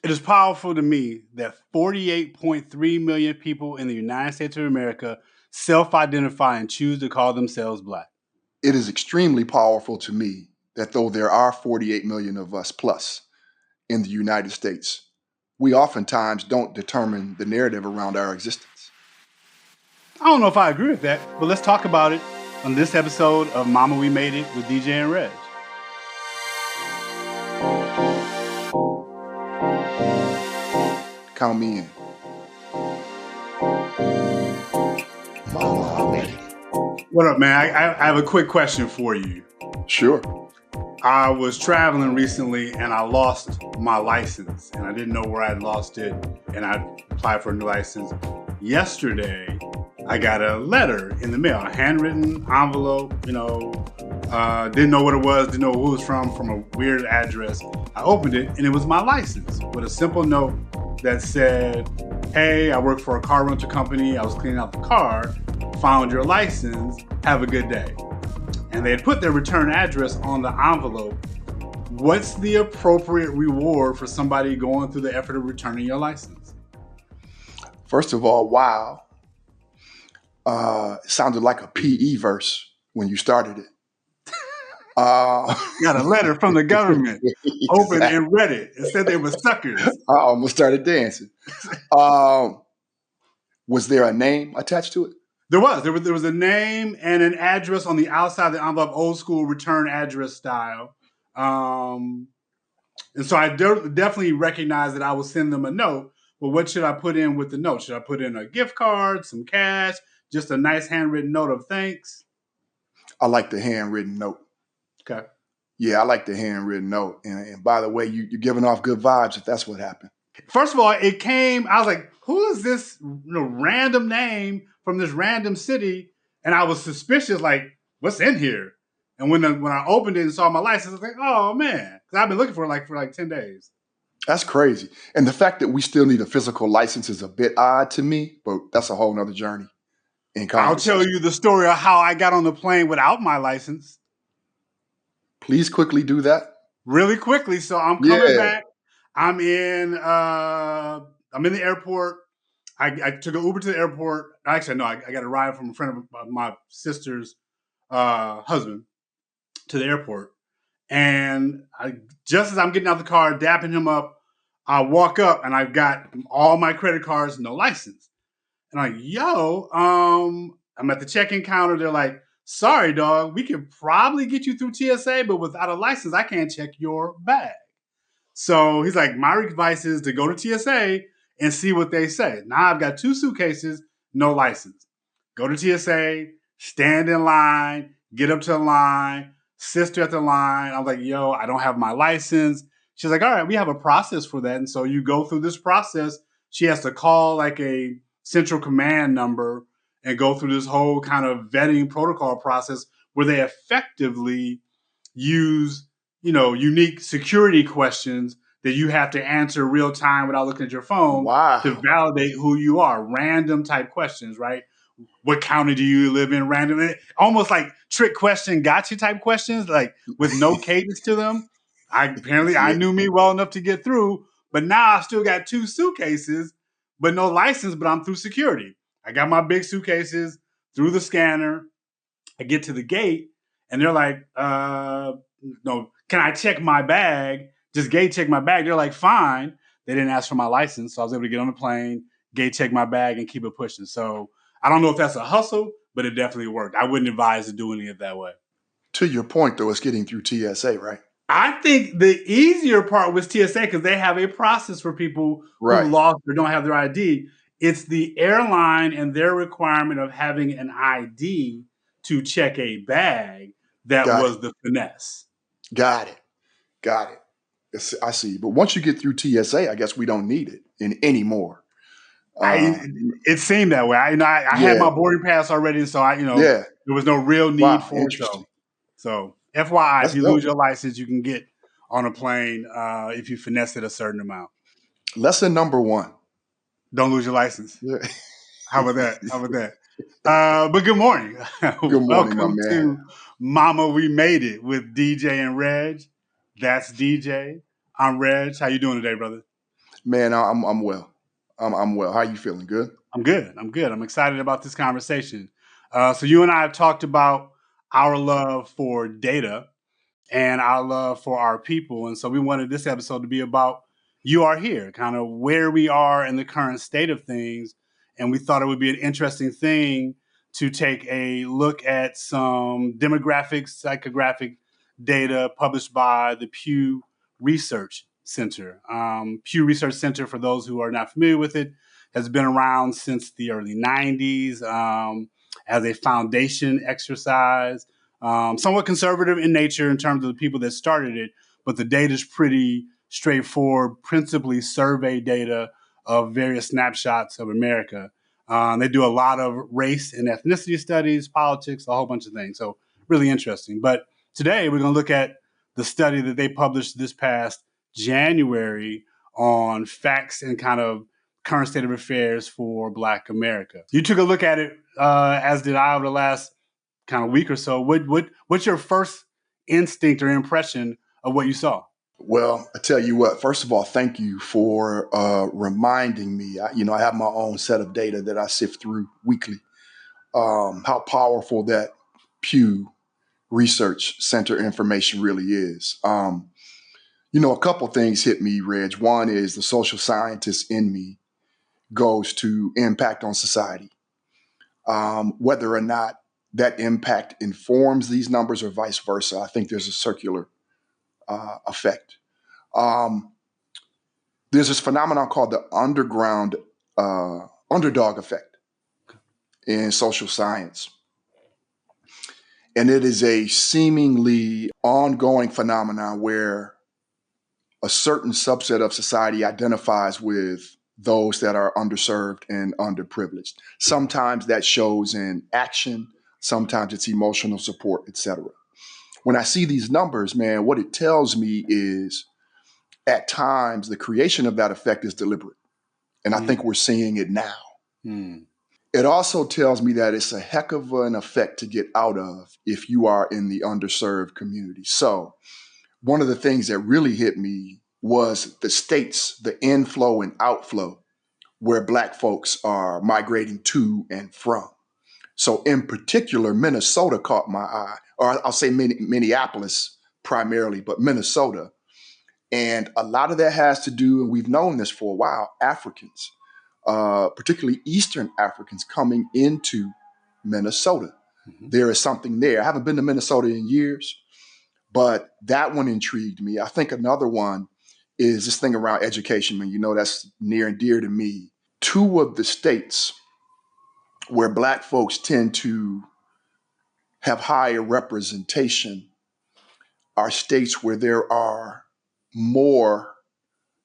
It is powerful to me that 48.3 million people in the United States of America self-identify and choose to call themselves Black. It is extremely powerful to me that though there are 48 million of us plus in the United States, we oftentimes don't determine the narrative around our existence. I don't know if I agree with that, but let's talk about it on this episode of Mama We Made It with DJ and Reg. Count me in. What up, man? I have a quick question for you. Sure. I was traveling recently and I lost my license and I didn't know where I'd lost it and I applied for a new license. Yesterday, I got a letter in the mail, a handwritten envelope, didn't know what it was, didn't know who it was from a weird address. I opened it and it was my license with a simple note that said, "Hey, I work for a car rental company. I was cleaning out the car, found your license. Have a good day." And they had put their return address on the envelope. What's the appropriate reward for somebody going through the effort of returning your license? First of all, wow. It sounded like a PE verse when you started it. Got a letter from the government, Exactly. opened and read it, and said they were suckers. I almost started dancing. Was there a name attached to it? There was a name and an address on the outside of the envelope, old school return address style. And so I definitely recognized that I would send them a note. But what should I put in with the note? Should I put in a gift card, some cash, just a nice handwritten note of thanks? I like the handwritten note. Okay. Yeah, I like the handwritten note. And by the way, you're giving off good vibes if that's what happened. First of all, it came, I was like, who is this random name from this random city? And I was suspicious, like, what's in here? And when I opened it and saw my license, I was like, oh, man. Because I've been looking for it for 10 days. That's crazy. And the fact that we still need a physical license is a bit odd to me, but that's a whole nother journey. I'll tell you the story of how I got on the plane without my license. Please quickly do that. Really quickly. So I'm coming back. I'm in the airport. I took an Uber to the airport. Actually, no, I got a ride from a friend of my sister's husband to the airport. And just as I'm getting out the car, dapping him up, I walk up and I've got all my credit cards, no license. And I'm like, yo, I'm at the check-in counter. They're like, sorry, dog, we could probably get you through TSA, but without a license, I can't check your bag. So he's like, my advice is to go to TSA and see what they say. Now I've got 2 suitcases, no license. Go to TSA, stand in line, get up to the line, sister at the line. I was like, yo, I don't have my license. She's like, all right, we have a process for that. And so you go through this process. She has to call like a central command number and go through this whole kind of vetting protocol process where they effectively use, unique security questions that you have to answer real time without looking at your phone to validate who you are. Random type questions, right? What county do you live in? Random, almost like trick question, gotcha type questions, like with no cadence to them. I knew me well enough to get through, but now I still got 2 suitcases, but no license, but I'm through security. I got my big suitcases through the scanner. I get to the gate and they're like, no, can I check my bag? Just gate check my bag. They're like, fine. They didn't ask for my license. So I was able to get on the plane, gate check my bag and keep it pushing. So I don't know if that's a hustle, but it definitely worked. I wouldn't advise to do any of it that way. To your point, though, it's getting through TSA, right? I think the easier part was TSA because they have a process for people who lost or don't have their ID. It's the airline and their requirement of having an ID to check a bag that was the finesse. Got it. I see. But once you get through TSA, I guess we don't need it anymore. It seemed that way. I had my boarding pass already, so there was no real need for it. So FYI, if you lose your license, you can get on a plane if you finesse it a certain amount. Lesson number 1. Don't lose your license. Yeah. How about that? But good morning. Good morning, Welcome my man. to Mama We Made It with DJ and Reg. That's DJ. I'm Reg. How you doing today, brother? Man, I'm well. I'm well. How you feeling? Good? I'm good. I'm good. I'm excited about this conversation. So you and I have talked about our love for data and our love for our people. And so we wanted this episode to be about you are here, kind of where we are in the current state of things. And we thought it would be an interesting thing to take a look at some demographic, psychographic data published by the Pew Research Center. Pew Research Center, for those who are not familiar with it, has been around since the early 90s as a foundation exercise, somewhat conservative in nature in terms of the people that started it, but the data is pretty straightforward, principally survey data of various snapshots of America. They do a lot of race and ethnicity studies, politics, a whole bunch of things. So really interesting. But today we're going to look at the study that they published this past January on facts and kind of current state of affairs for Black America. You took a look at it, as did I, over the last kind of week or so. What's your first instinct or impression of what you saw? Well, I tell you what. First of all, thank you for reminding me. I have my own set of data that I sift through weekly. How powerful that Pew Research Center information really is. A couple things hit me, Reg. One is the social scientist in me goes to impact on society. Whether or not that impact informs these numbers or vice versa, I think there's a circular effect. There's this phenomenon called the underdog effect in social science. And it is a seemingly ongoing phenomenon where a certain subset of society identifies with those that are underserved and underprivileged. Sometimes that shows in action, sometimes it's emotional support, etc. When I see these numbers, man, what it tells me is at times the creation of that effect is deliberate. And I think we're seeing it now. It also tells me that it's a heck of an effect to get out of if you are in the underserved community. So one of the things that really hit me was the states, the inflow and outflow where Black folks are migrating to and from. So in particular, Minnesota caught my eye, or I'll say Minneapolis primarily, but Minnesota. And a lot of that has to do, and we've known this for a while, Africans, particularly Eastern Africans coming into Minnesota. There is something there. I haven't been to Minnesota in years, but that one intrigued me. I think another one is this thing around education. And that's near and dear to me. Two of the states where Black folks tend to have higher representation are states where there are more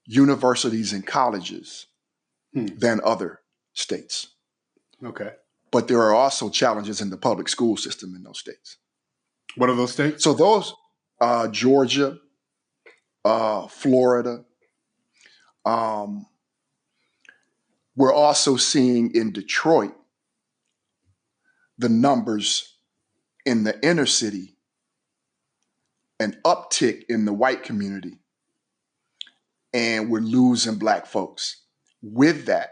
universities and colleges than other states. Okay. But there are also challenges in the public school system in those states. What are those states? So those, Georgia, Florida. We're also seeing in Detroit the numbers in the inner city, an uptick in the white community, and we're losing Black folks. With that,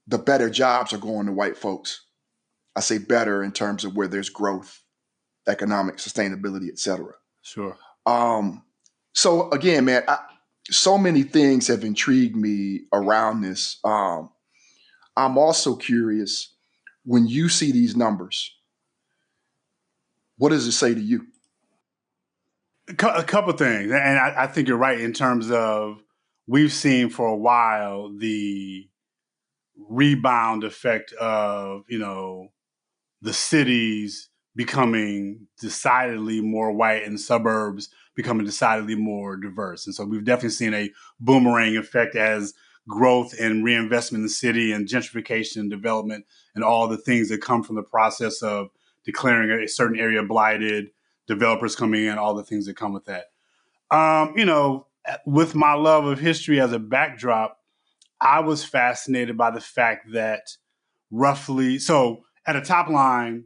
the better jobs are going to white folks. I say better in terms of where there's growth, economic sustainability, et cetera. Sure. So again, man, so many things have intrigued me around this. I'm also curious, when you see these numbers, what does it say to you? A couple things, and I think you're right in terms of we've seen for a while the rebound effect of the cities becoming decidedly more white and suburbs becoming decidedly more diverse. And so we've definitely seen a boomerang effect as growth and reinvestment in the city and gentrification and development and all the things that come from the process of declaring a certain area blighted, developers coming in, all the things that come with that. With my love of history as a backdrop, I was fascinated by the fact that so at a top line,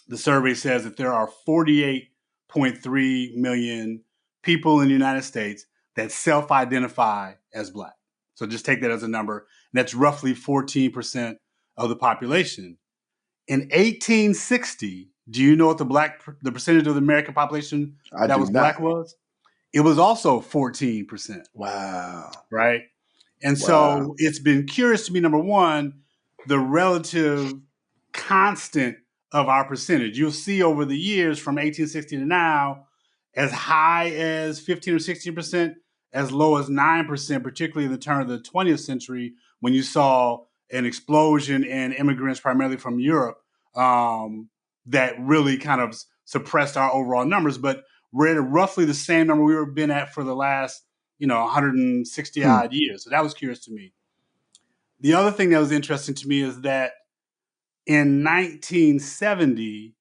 the survey says that there are 48.3 million people in the United States that self-identify as Black. So just take that as a number. And that's roughly 14% of the population. In 1860, do you know what the percentage of the American population I that do was black not. was? It was also 14%. Wow. Right. And Wow. so it's been curious to me, number one, the relative constant of our percentage. You'll see over the years from 1860 to now, as high as 15 or 16%, as low as 9%, particularly in the turn of the 20th century, when you saw an explosion in immigrants, primarily from Europe, that really kind of suppressed our overall numbers. But we're at roughly the same number we've been at for the last 160 odd years. So that was curious to me. The other thing that was interesting to me is that in 1970,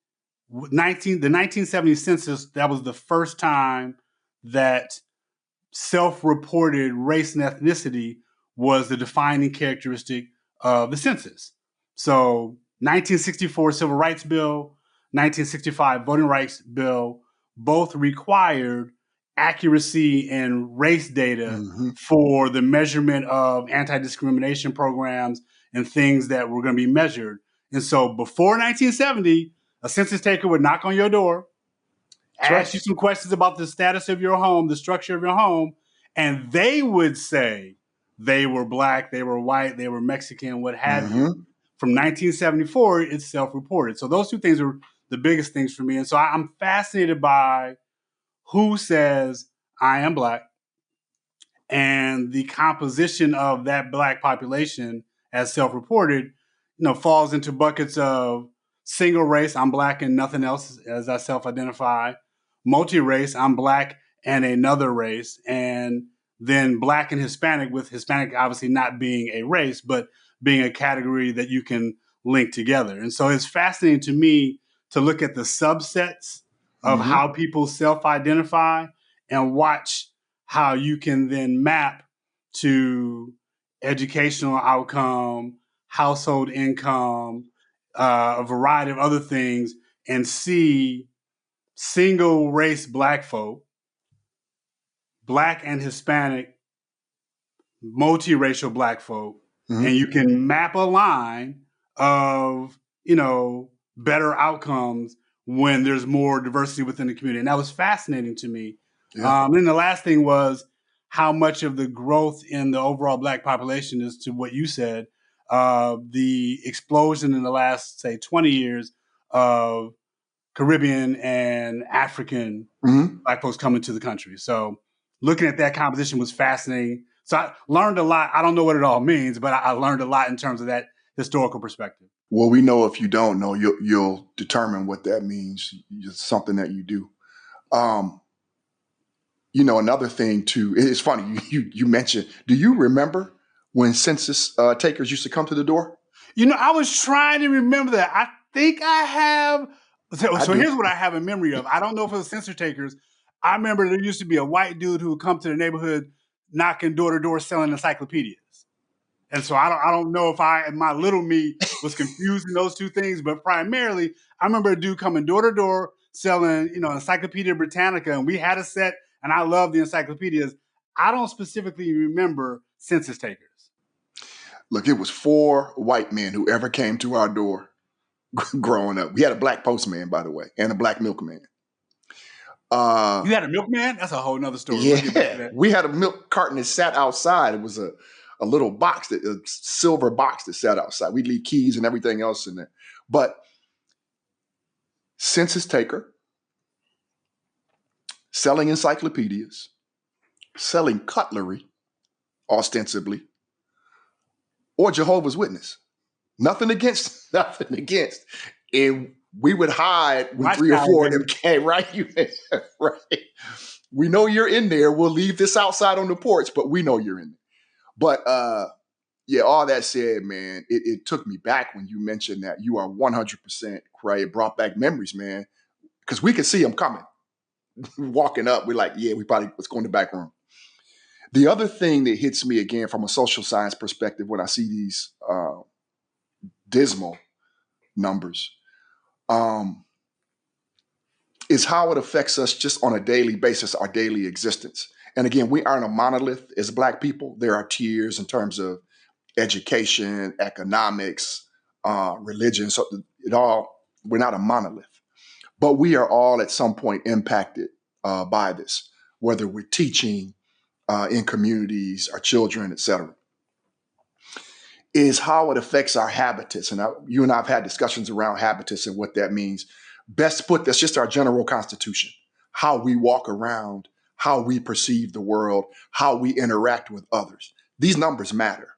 the 1970 census, that was the first time that self-reported race and ethnicity was the defining characteristic of the census. So 1964 Civil Rights Bill, 1965 Voting Rights Bill, both required accuracy in race data for the measurement of anti-discrimination programs and things that were going to be measured. And so before 1970, a census taker would knock on your door, ask you some questions about the status of your home, the structure of your home, and they would say they were black, they were white, they were Mexican, what have you. From 1974, it's self-reported. So those two things are the biggest things for me. And so I'm fascinated by who says I am black and the composition of that black population as self-reported, falls into buckets of single race, I'm black and nothing else as I self-identify, multi-race, I'm black and another race, and then black and Hispanic, with Hispanic obviously not being a race, but being a category that you can link together. And so it's fascinating to me to look at the subsets of how people self-identify and watch how you can then map to educational outcome, household income, a variety of other things, and see single race black folk, black and Hispanic, multiracial black folk, and you can map a line of, better outcomes when there's more diversity within the community. And that was fascinating to me. Yeah. And the last thing was how much of the growth in the overall black population is to what you said, the explosion in the last, say, 20 years of Caribbean and African black folks coming to the country. So looking at that composition was fascinating. So I learned a lot. I don't know what it all means, but I learned a lot in terms of that historical perspective. Well, we know if you don't know, you'll determine what that means. It's something that you do. Another thing too, it's funny, you mentioned, do you remember when census takers used to come to the door? I was trying to remember that. I think I have. So here's what I have a memory of. I don't know if it was census takers. I remember there used to be a white dude who would come to the neighborhood knocking door to door selling encyclopedias. And so I don't know if my little me was confusing those two things, but primarily I remember a dude coming door to door selling, Encyclopedia Britannica, and we had a set, and I love the encyclopedias. I don't specifically remember census takers. Look, it was 4 white men who ever came to our door growing up. We had a black postman, by the way, and a black milkman. You had a milkman? That's a whole nother story. Yeah, we had a milk carton that sat outside. It was a little box, a silver box that sat outside. We'd leave keys and everything else in there. But census taker, selling encyclopedias, selling cutlery, ostensibly, or Jehovah's Witness. Nothing against. And we would hide when 3 or 4 of them came, right? Right. We know you're in there. We'll leave this outside on the porch, but we know you're in there. But all that said, man, it took me back when you mentioned that. You are 100% right. It brought back memories, man, because we could see them coming. Walking up, we're like, yeah, we probably was going to the back room. The other thing that hits me again from a social science perspective when I see these dismal numbers is how it affects us just on a daily basis, our daily existence. And again, we aren't a monolith as Black people. There are tiers in terms of education, economics, religion. So we're not a monolith. But we are all at some point impacted by this, whether we're teaching in communities, our children, et cetera, is how it affects our habitus. And you and I have had discussions around habitus and what that means. Best put, that's just our general constitution, how we walk around, how we perceive the world, how we interact with others. These numbers matter.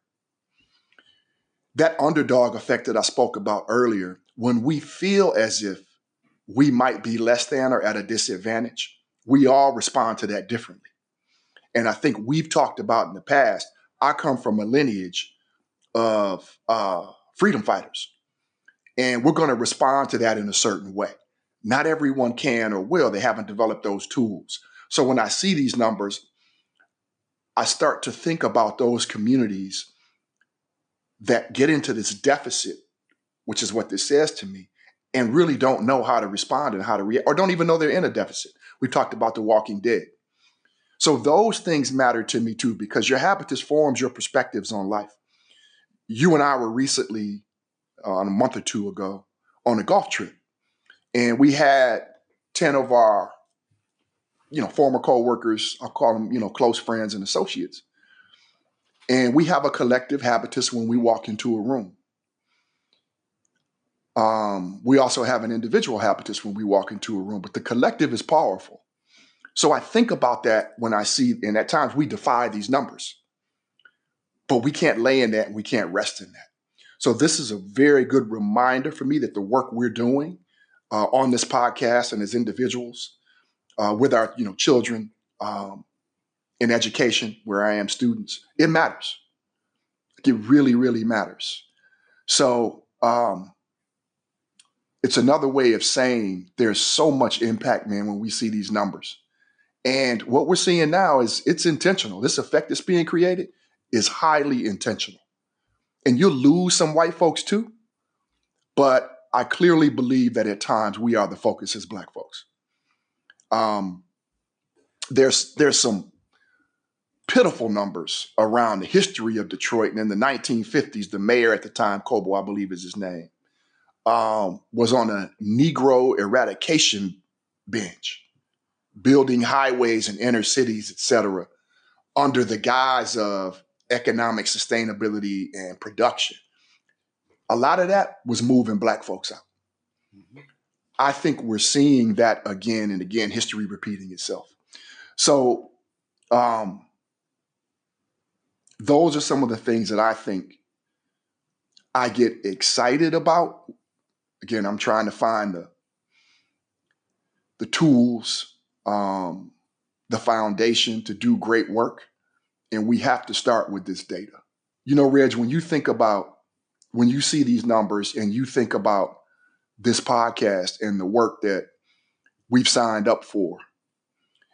That underdog effect that I spoke about earlier, when we feel as if we might be less than or at a disadvantage, we all respond to that differently. And I think we've talked about in the past, I come from a lineage of freedom fighters, and we're going to respond to that in a certain way. Not everyone can or will. They haven't developed those tools. So when I see these numbers, I start to think about those communities that get into this deficit, which is what this says to me, and really don't know how to respond and how to react, or don't even know they're in a deficit. We talked about The Walking Dead. So those things matter to me too, because your habitus forms your perspectives on life. You and I were recently, a month or two ago, on a golf trip, and we had 10 of our, former coworkers, I'll call them, close friends and associates. And we have a collective habitus when we walk into a room. We also have an individual habitus when we walk into a room, but the collective is powerful. So I think about that when I see, and at times we defy these numbers, but we can't lay in that and we can't rest in that. So this is a very good reminder for me that the work we're doing on this podcast and as individuals with our children in education, where I am students, it matters. It really, really matters. So it's another way of saying there's so much impact, man, when we see these numbers. And what we're seeing now is it's intentional. This effect that's being created is highly intentional. And you'll lose some white folks too, but I clearly believe that at times we are the focus as Black folks. There's some pitiful numbers around the history of Detroit. And in the 1950s, the mayor at the time, Cobo, I believe is his name, was on a Negro eradication bench, building highways in inner cities, et cetera, under the guise of economic sustainability and production. A lot of that was moving Black folks out. Mm-hmm. I think we're seeing that again and again, history repeating itself. So those are some of the things that I think I get excited about. Again, I'm trying to find the tools, the foundation to do great work. And we have to start with this data. Reg, when you see these numbers and you think about this podcast and the work that we've signed up for,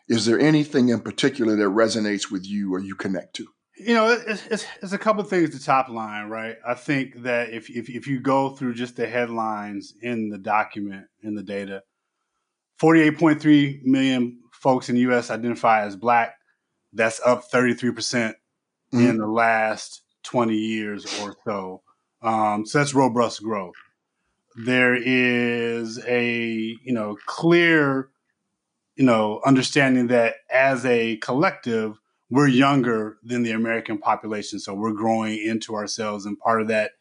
is there anything in particular that resonates with you or you connect to? It's a couple of things to top line, right? I think that if you go through just the headlines in the document, in the data, 48.3 million folks in the U.S. identify as Black. That's up 33% in the last 20 years or so. So that's robust growth. There is a, clear, understanding that as a collective, we're younger than the American population. So we're growing into ourselves. And part of that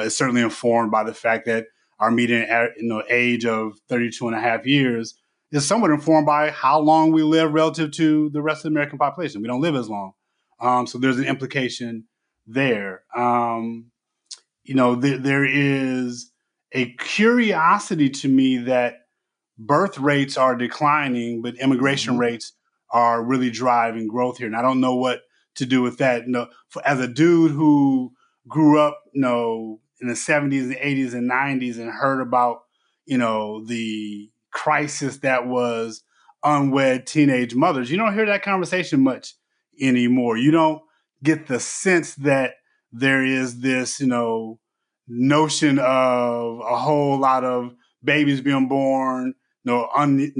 is certainly informed by the fact that our median age of 32 and a half years is somewhat informed by how long we live relative to the rest of the American population. We don't live as long. So there's an implication there. There is a curiosity to me that birth rates are declining, but immigration rates are really driving growth here. And I don't know what to do with that. As a dude who grew up, in the 70s and 80s and 90s and heard about, the crisis that was unwed teenage mothers, you don't hear that conversation much anymore. You don't get the sense that there is this, notion of a whole lot of babies being born unwed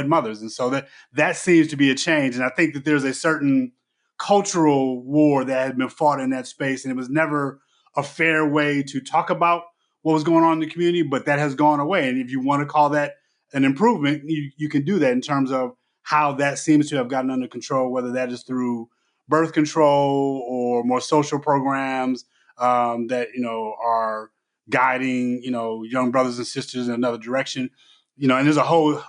mothers. And so that seems to be a change. And I think that there's a certain cultural war that had been fought in that space, and it was never a fair way to talk about what was going on in the community, but that has gone away. And if you want to call that an improvement, you can do that in terms of how that seems to have gotten under control, whether that is through birth control or more social programs that are guiding young brothers and sisters in another direction. And there's a whole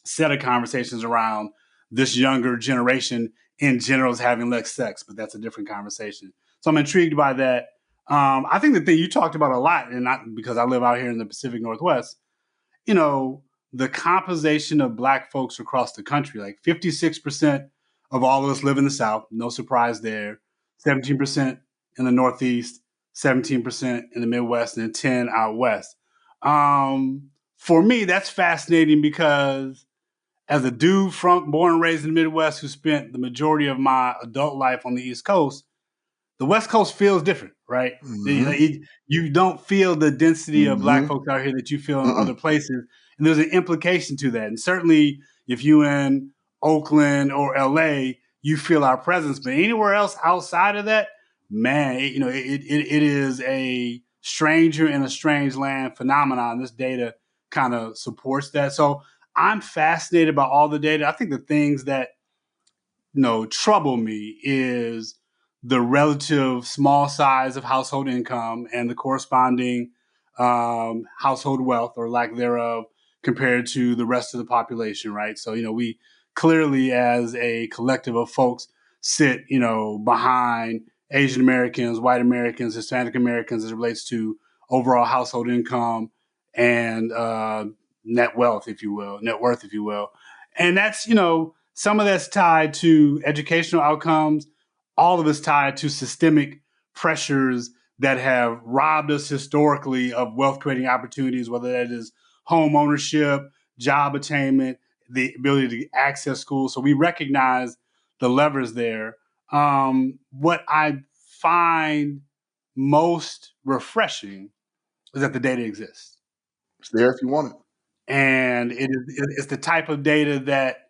set of conversations around this younger generation in general is having less sex, but that's a different conversation. So I'm intrigued by that. I think the thing you talked about a lot, and not because I live out here in the Pacific Northwest, the composition of Black folks across the country, like 56% of all of us live in the South, no surprise there, 17% in the Northeast, 17% in the Midwest, and 10 out West. For me, that's fascinating because as a dude born and raised in the Midwest who spent the majority of my adult life on the East Coast, the West Coast feels different, right? Mm-hmm. You don't feel the density of Black Mm-hmm. folks out here that you feel in other Mm-mm. places. And there's an implication to that. And certainly if you in Oakland or LA, you feel our presence. But anywhere else outside of that, man, it is a stranger in a strange land phenomenon. This data kind of supports that. So I'm fascinated by all the data. I think the things that trouble me is the relative small size of household income and the corresponding household wealth or lack thereof compared to the rest of the population, right? So, we clearly, as a collective of folks, sit, behind Asian Americans, white Americans, Hispanic Americans as it relates to overall household income and net wealth, if you will, net worth, if you will. And that's, some of that's tied to educational outcomes. All of it's tied to systemic pressures that have robbed us historically of wealth creating opportunities, whether that is home ownership, job attainment, the ability to access schools. So we recognize the levers there. What I find most refreshing is that the data exists. It's there if you want it. And it's the type of data that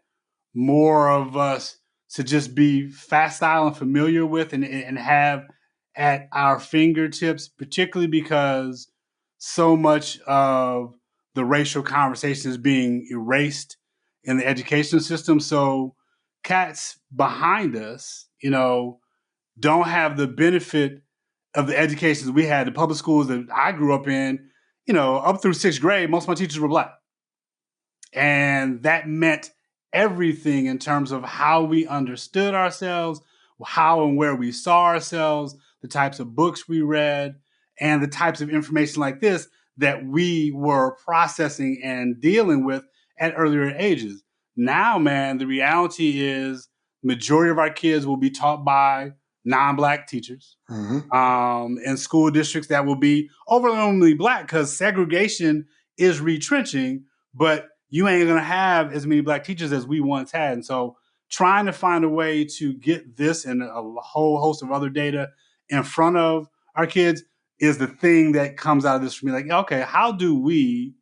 more of us to just be facile and familiar with and have at our fingertips, particularly because so much of the racial conversation is being erased in the education system. So cats behind us, don't have the benefit of the educations we had. The public schools that I grew up in, up through sixth grade, most of my teachers were Black. And that meant everything in terms of how we understood ourselves, how and where we saw ourselves, the types of books we read, and the types of information like this that we were processing and dealing with at earlier ages. Now, man, the reality is majority of our kids will be taught by non-Black teachers Mm-hmm. in school districts that will be overwhelmingly Black because segregation is retrenching, but you ain't going to have as many Black teachers as we once had. And so trying to find a way to get this and a whole host of other data in front of our kids is the thing that comes out of this for me. Like, okay, how do we,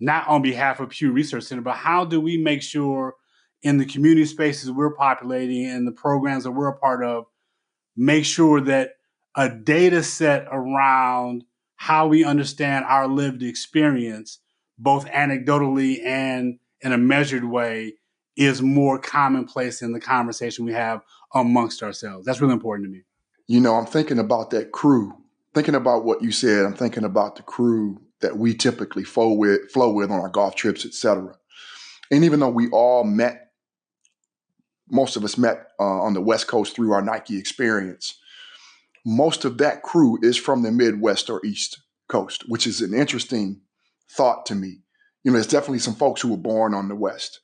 not on behalf of Pew Research Center, but how do we make sure in the community spaces we're populating and the programs that we're a part of, make sure that a data set around how we understand our lived experience, both anecdotally and in a measured way, is more commonplace in the conversation we have amongst ourselves. That's really important to me. I'm thinking about that crew. Thinking about what you said, I'm thinking about the crew that we typically flow with on our golf trips, etc. And even though we all met, most of us met on the West Coast through our Nike experience, most of that crew is from the Midwest or East Coast, which is an interesting thought to me. There's definitely some folks who were born on the West,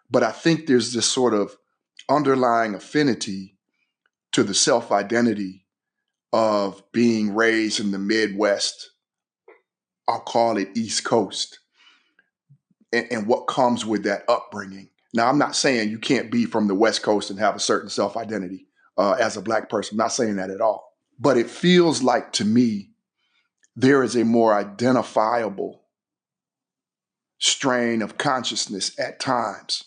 but I think there's this sort of underlying affinity to the self-identity of being raised in the Midwest. I'll call it East Coast, and what comes with that upbringing. Now, I'm not saying you can't be from the West Coast and have a certain self-identity as a Black person. I'm not saying that at all. But it feels like to me, there is a more identifiable strain of consciousness at times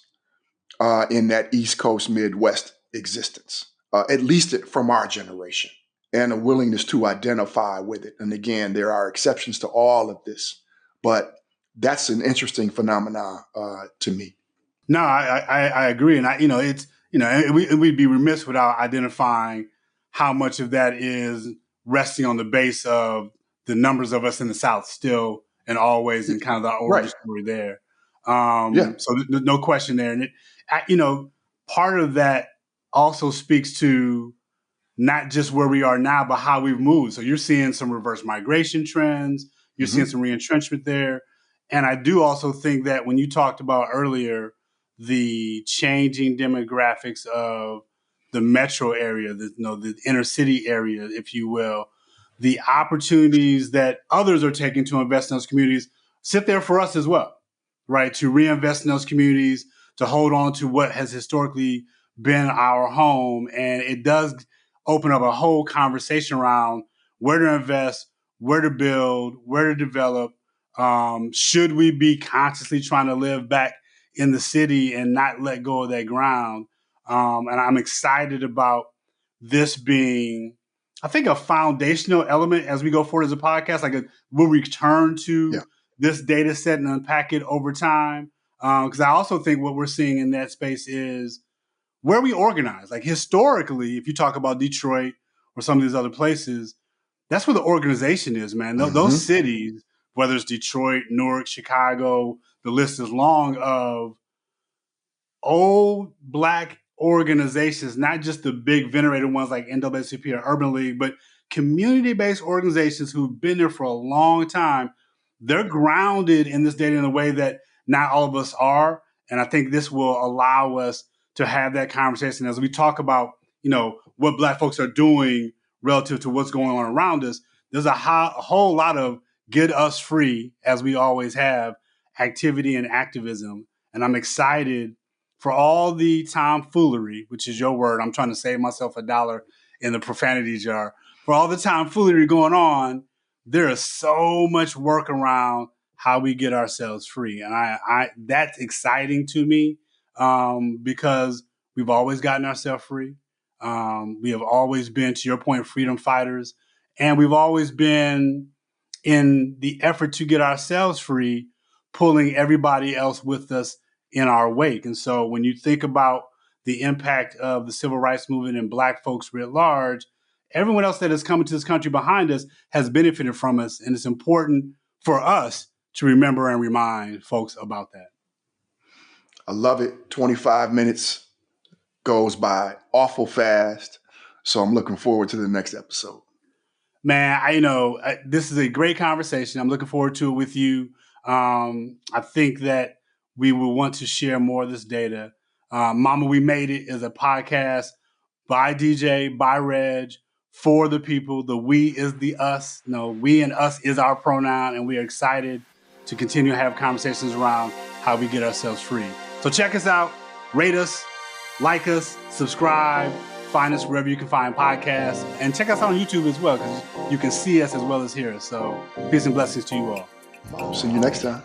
in that East Coast Midwest existence, at least from our generation, and a willingness to identify with it. And again, there are exceptions to all of this, but that's an interesting phenomenon to me. No, I agree, and it's we'd be remiss without identifying how much of that is resting on the base of the numbers of us in the South still and always, and kind of the origin story there. So no question there, and part of that also speaks to not just where we are now, but how we've moved. So you're seeing some reverse migration trends, you're seeing some reentrenchment there, and I do also think that when you talked about earlier the changing demographics of the metro area, the inner city area, if you will, the opportunities that others are taking to invest in those communities sit there for us as well, right? To reinvest in those communities, to hold on to what has historically been our home. And it does open up a whole conversation around where to invest, where to build, where to develop. Should we be consciously trying to live back in the city and not let go of that ground? And I'm excited about this being, I think, a foundational element as we go forward as a podcast. We'll return to this data set and unpack it over time. Because I also think what we're seeing in that space is where we organize. Like historically, if you talk about Detroit or some of these other places, that's where the organization is, man. Those cities, whether it's Detroit, Newark, Chicago, the list is long of old Black organizations, not just the big venerated ones like NAACP or Urban League, but community-based organizations who've been there for a long time. They're grounded in this data in a way that not all of us are. And I think this will allow us to have that conversation as we talk about, what Black folks are doing relative to what's going on around us. There's a whole lot of get us free, as we always have, activity and activism. And I'm excited for all the tomfoolery, which is your word. I'm trying to save myself $1 in the profanity jar. For all the tomfoolery going on, there is so much work around how we get ourselves free. And I that's exciting to me because we've always gotten ourselves free. We have always been, to your point, freedom fighters. And we've always been, in the effort to get ourselves free, pulling everybody else with us in our wake. And so when you think about the impact of the civil rights movement and Black folks writ large, everyone else that has come into this country behind us has benefited from us. And it's important for us to remember and remind folks about that. I love it. 25 minutes goes by awful fast. So I'm looking forward to the next episode. Man, this is a great conversation. I'm looking forward to it with you. I think that we will want to share more of this data. Mama, We Made It is a podcast by DJ, by Reg, for the people. The we is the us. No, we and us is our pronoun, and we are excited to continue to have conversations around how we get ourselves free. So check us out, rate us, like us, subscribe, find us wherever you can find podcasts, and check us out on YouTube as well, because you can see us as well as hear us. So peace and blessings to you all. See you next time.